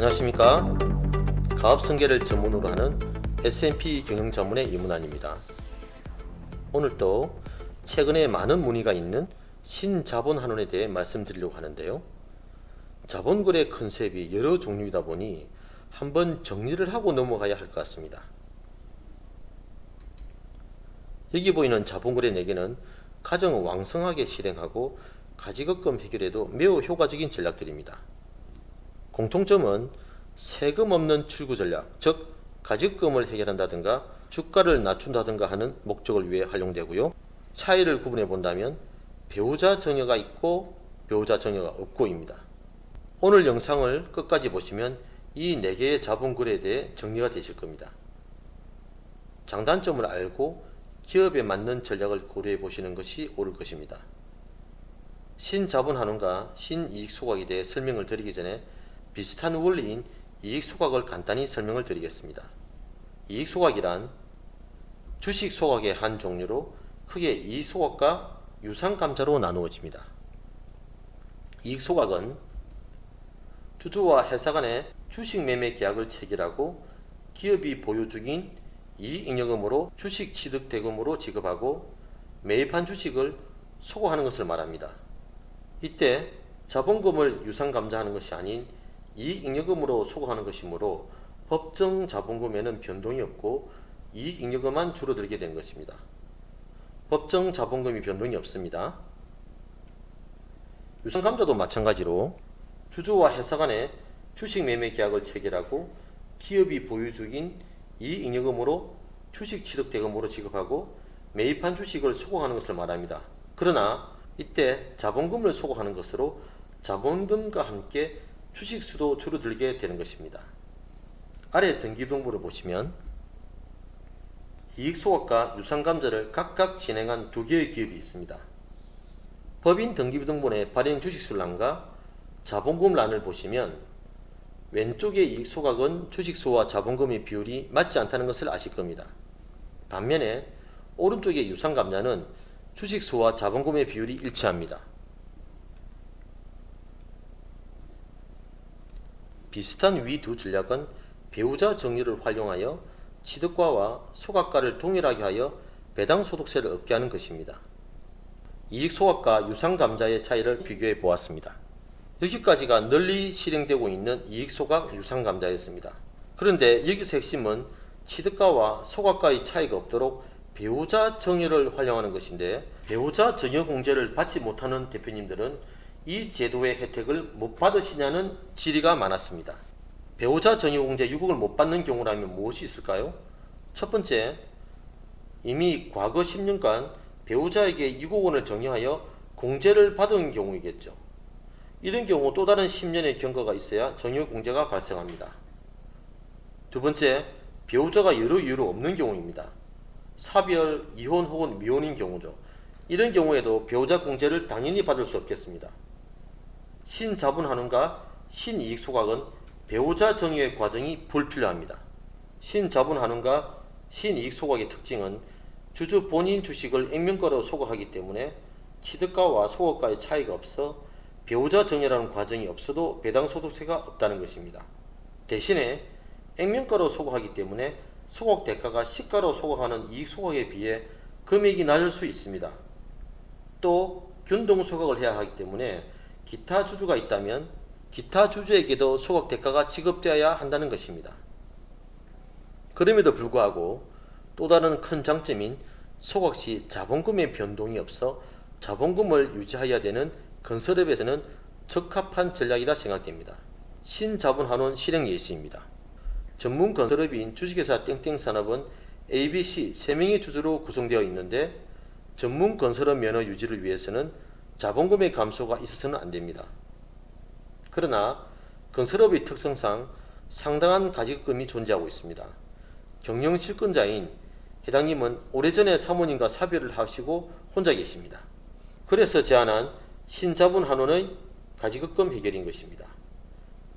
안녕하십니까. 가업성계를 전문으로 하는 S&P 경영자문의 이문환입니다. 오늘도 최근에 많은 문의가 있는 신자본환원에 대해 말씀드리려고 하는데요. 자본거래 컨셉이 여러 종류이다 보니 한번 정리를 하고 넘어가야 할 것 같습니다. 여기 보이는 자본거래 4개는 가장 왕성하게 실행하고 가지급금 해결에도 매우 효과적인 전략들입니다. 공통점은 세금 없는 출구 전략, 즉 가지급금을 해결한다든가 주가를 낮춘다든가 하는 목적을 위해 활용되고요. 차이를 구분해 본다면 배우자 정여가 있고 배우자 정여가 없고입니다. 오늘 영상을 끝까지 보시면 이 4개의 자본거래에 대해 정리가 되실 겁니다. 장단점을 알고 기업에 맞는 전략을 고려해 보시는 것이 옳을 것입니다. 신자본환원과 신이익소각에 대해 설명을 드리기 전에 비슷한 원리인 이익소각을 간단히 설명을 드리겠습니다. 이익소각이란 주식소각의 한 종류로 크게 이익소각과 유상감자로 나누어집니다. 이익소각은 주주와 회사 간의 주식 매매 계약을 체결하고 기업이 보유 중인 이익잉여금으로 주식 취득 대금으로 지급하고 매입한 주식을 소각하는 것을 말합니다. 이때 자본금을 유상감자하는 것이 아닌 이익잉여금으로 소각하는 것이므로 법정 자본금에는 변동이 없고 이익잉여금만 줄어들게 되는 것입니다. 법정 자본금이 변동이 없습니다. 유상감자도 마찬가지로 주주와 회사 간의 주식 매매 계약을 체결하고 기업이 보유 중인 이익잉여금으로 주식 취득 대금으로 지급하고 매입한 주식을 소각하는 것을 말합니다. 그러나 이때 자본금을 소각하는 것으로 자본금과 함께 주식 수도 줄어들게 되는 것입니다. 아래 등기부등본을 보시면 이익소각과 유상감자를 각각 진행한 2개의 기업이 있습니다. 법인 등기부등본의 발행 주식수란과 자본금란을 보시면 왼쪽의 이익소각은 주식수와 자본금의 비율이 맞지 않다는 것을 아실 겁니다. 반면에 오른쪽의 유상감자는 주식수와 자본금의 비율이 일치합니다. 비슷한 위 두 전략은 배우자 정의를 활용하여 취득과와 소각가를 동일하게 하여 배당소득세를 얻게 하는 것입니다. 이익소각과 유상감자의 차이를 비교해 보았습니다. 여기까지가 널리 실행되고 있는 이익소각, 유상감자였습니다. 그런데 여기서 핵심은 취득가와 소각가의 차이가 없도록 배우자 정의를 활용하는 것인데, 배우자 정의 공제를 받지 못하는 대표님들은 이 제도의 혜택을 못 받으시냐는 질의가 많았습니다. 배우자 정의 공제 유급을 못 받는 경우라면 무엇이 있을까요? 첫 번째, 이미 과거 10년간 배우자에게 2억 원을 정의하여 공제를 받은 경우이겠죠. 이런 경우 또 다른 10년의 경과가 있어야 정의 공제가 발생합니다. 두 번째, 배우자가 여러 이유로 없는 경우입니다. 사별, 이혼 혹은 미혼인 경우죠. 이런 경우에도 배우자 공제를 당연히 받을 수 없겠습니다. 신자본환원과 신이익소각은 배우자 정의의 과정이 불필요합니다. 신자본환원과 신이익소각의 특징은 주주 본인 주식을 액면가로 소각하기 때문에 취득가와 소각가의 차이가 없어 배우자 정의라는 과정이 없어도 배당소득세가 없다는 것입니다. 대신에 액면가로 소각하기 때문에 소각 대가가 시가로 소각하는 이익소각에 비해 금액이 낮을 수 있습니다. 또 균등소각을 해야 하기 때문에 기타 주주가 있다면 기타 주주에게도 소각 대가가 지급되어야 한다는 것입니다. 그럼에도 불구하고 또 다른 큰 장점인 소각 시 자본금의 변동이 없어 자본금을 유지해야 되는 건설업에서는 적합한 전략이라 생각됩니다. 신자본환원 실행 예시입니다. 전문 건설업인 주식회사 땡땡산업은 ABC 3명의 주주로 구성되어 있는데 전문 건설업 면허 유지를 위해서는 자본금의 감소가 있어서는 안됩니다. 그러나 건설업의 특성상 상당한 가지급금이 존재하고 있습니다. 경영실권자인 회장님은 오래전에 사모님과 사별을 하시고 혼자 계십니다. 그래서 제안한 신자본환원의 가지급금 해결인 것입니다.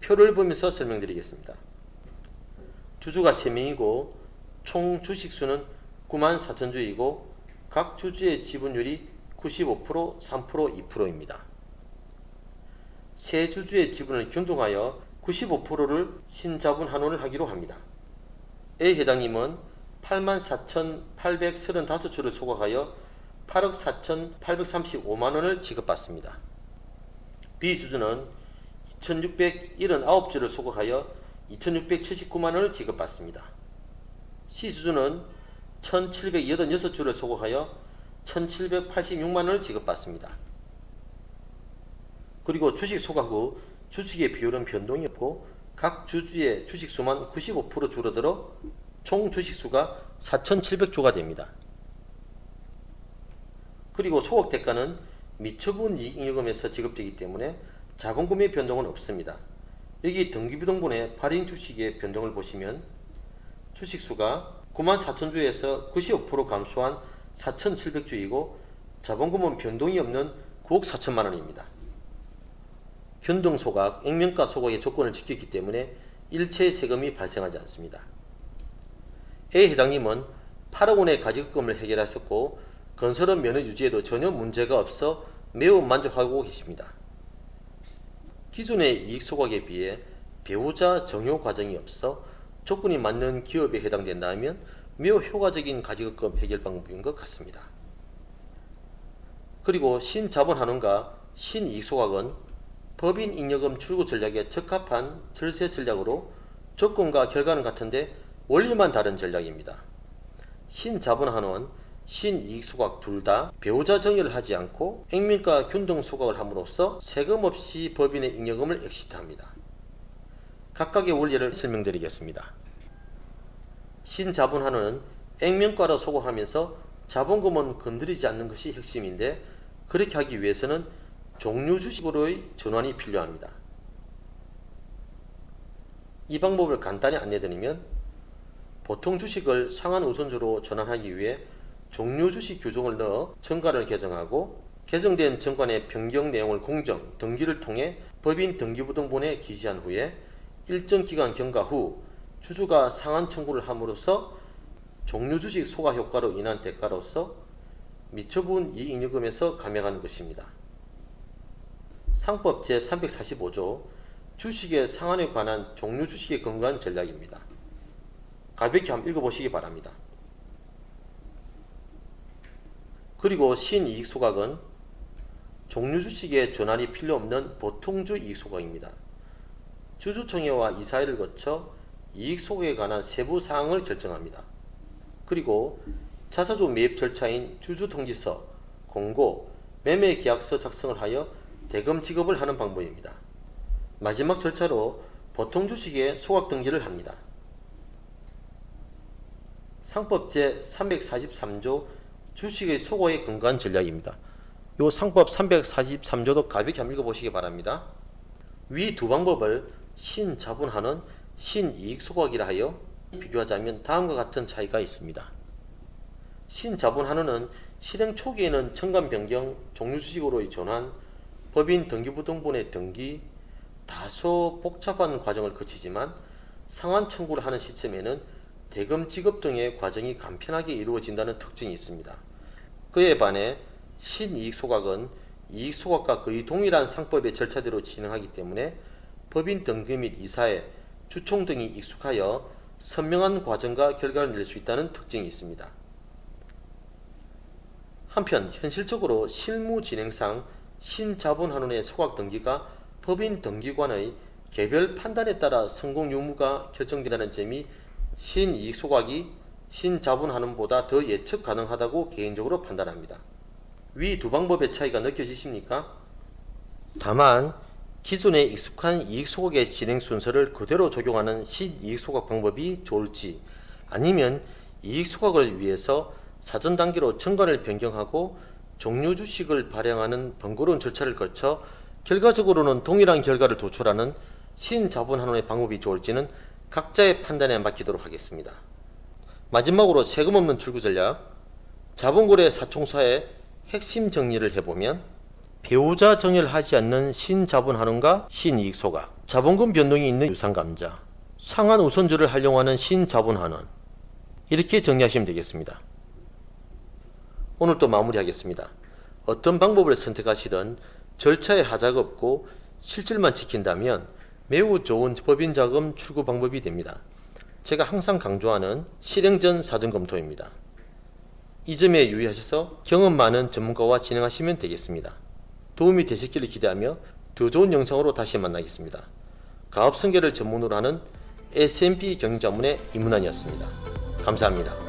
표를 보면서 설명드리겠습니다. 주주가 3명이고 총 주식수는 94,000주이고 각 주주의 지분율이 95%, 3%, 2%입니다. 세 주주의 지분을 균등하여 95%를 신자본환원을 하기로 합니다. A 회장님은 84,835주를 소각하여 8억 4,835만원을 지급받습니다. B 주주는 2,679주를 소각하여 2,679만원을 지급받습니다. C 주주는 1,786주를 소각하여 1,786만원을 지급받습니다. 그리고 주식 소각 후 주식의 비율은 변동이 없고 각 주주의 주식수만 95% 줄어들어 총 주식수가 4,700주가 됩니다. 그리고 소각 대가는 미처분 이익잉여금에서 지급되기 때문에 자본금의 변동은 없습니다. 여기 등기부등본의 발행 주식의 변동을 보시면 주식수가 94,000주에서 95% 감소한 4,700주이고 자본금은 변동이 없는 9억 4천만원입니다. 변동소각, 액면가 소각의 조건을 지켰기 때문에 일체의 세금이 발생하지 않습니다. A 회장님은 8억원의 가지급금을 해결하셨고 건설업 면허 유지에도 전혀 문제가 없어 매우 만족하고 계십니다. 기존의 이익 소각에 비해 배우자 정효 과정이 없어 조건이 맞는 기업에 해당된다면 매우 효과적인 가지급금 해결 방법인 것 같습니다. 그리고 신자본환원과 신이익 소각은 법인 잉여금 출구 전략에 적합한 절세 전략으로 조건과 결과는 같은데 원리만 다른 전략입니다. 신자본환원, 신이익소각 둘 다 배우자 정의를 하지 않고 액면가 균등 소각을 함으로써 세금 없이 법인의 잉여금을 엑시트합니다. 각각의 원리를 설명드리겠습니다. 신자본환원은 액면가로 소각하면서 자본금은 건드리지 않는 것이 핵심인데 그렇게 하기 위해서는 종류주식으로의 전환이 필요합니다. 이 방법을 간단히 안내드리면 보통 주식을 상한 우선주로 전환하기 위해 종류주식 규정을 넣어 정가를 개정하고 개정된 정관의 변경 내용을 공정, 등기를 통해 법인 등기부등본에 기재한 후에 일정 기간 경과 후 주주가 상한 청구를 함으로써 종류주식 소각 효과로 인한 대가로서 미처분 이익잉여금에서 감액하는 것입니다. 상법 제345조 주식의 상한에 관한 종류주식에 근거한 전략입니다. 가볍게 한번 읽어보시기 바랍니다. 그리고 신이익소각은 종류주식의 전환이 필요 없는 보통주 이익소각입니다. 주주총회와 이사회를 거쳐 이익소각에 관한 세부 사항을 결정합니다. 그리고 자사주 매입 절차인 주주통지서, 공고, 매매계약서 작성을 하여 대금 지급을 하는 방법입니다. 마지막 절차로 보통주식의 소각 등기를 합니다. 상법 제343조 주식의 소각에 근거한 전략입니다. 이 상법 343조도 가볍게 한번 읽어보시기 바랍니다. 위 두 방법을 신자본환원, 신이익소각이라 하여 비교하자면 다음과 같은 차이가 있습니다. 신자본환원은 실행 초기에는 정관 변경, 종류주식으로의 전환, 법인 등기부등본의 등기, 다소 복잡한 과정을 거치지만 상한 청구를 하는 시점에는 대금 지급 등의 과정이 간편하게 이루어진다는 특징이 있습니다. 그에 반해 신이익소각은 이익소각과 거의 동일한 상법의 절차대로 진행하기 때문에 법인 등기 및 이사회, 주총 등이 익숙하여 선명한 과정과 결과를 낼 수 있다는 특징이 있습니다. 한편 현실적으로 실무 진행상 신자본환원의 소각 등기가 법인 등기관의 개별 판단에 따라 성공 유무가 결정된다는 점이 신이익소각이 신자본환원보다 더 예측 가능하다고 개인적으로 판단합니다. 위 두 방법의 차이가 느껴지십니까? 다만 기존의 익숙한 이익소각의 진행 순서를 그대로 적용하는 신이익소각 방법이 좋을지 아니면 이익소각을 위해서 사전 단계로 정관을 변경하고 종류주식을 발행하는 번거로운 절차를 거쳐 결과적으로는 동일한 결과를 도출하는 신자본환원의 방법이 좋을지는 각자의 판단에 맡기도록 하겠습니다. 마지막으로 세금 없는 출구 전략, 자본거래 사총사의 핵심 정리를 해보면 배우자 정의를 하지 않는 신자본환원과 신이익소각, 자본금 변동이 있는 유상감자, 상한 우선주를 활용하는 신자본환원, 이렇게 정리하시면 되겠습니다. 오늘 또 마무리하겠습니다. 어떤 방법을 선택하시든 절차에 하자가 없고 실질만 지킨다면 매우 좋은 법인자금 출구 방법이 됩니다. 제가 항상 강조하는 실행 전 사전 검토입니다. 이 점에 유의하셔서 경험 많은 전문가와 진행하시면 되겠습니다. 도움이 되셨기를 기대하며 더 좋은 영상으로 다시 만나겠습니다. 가업성계를 전문으로 하는 S&P 경영자문의 임은환이었습니다. 감사합니다.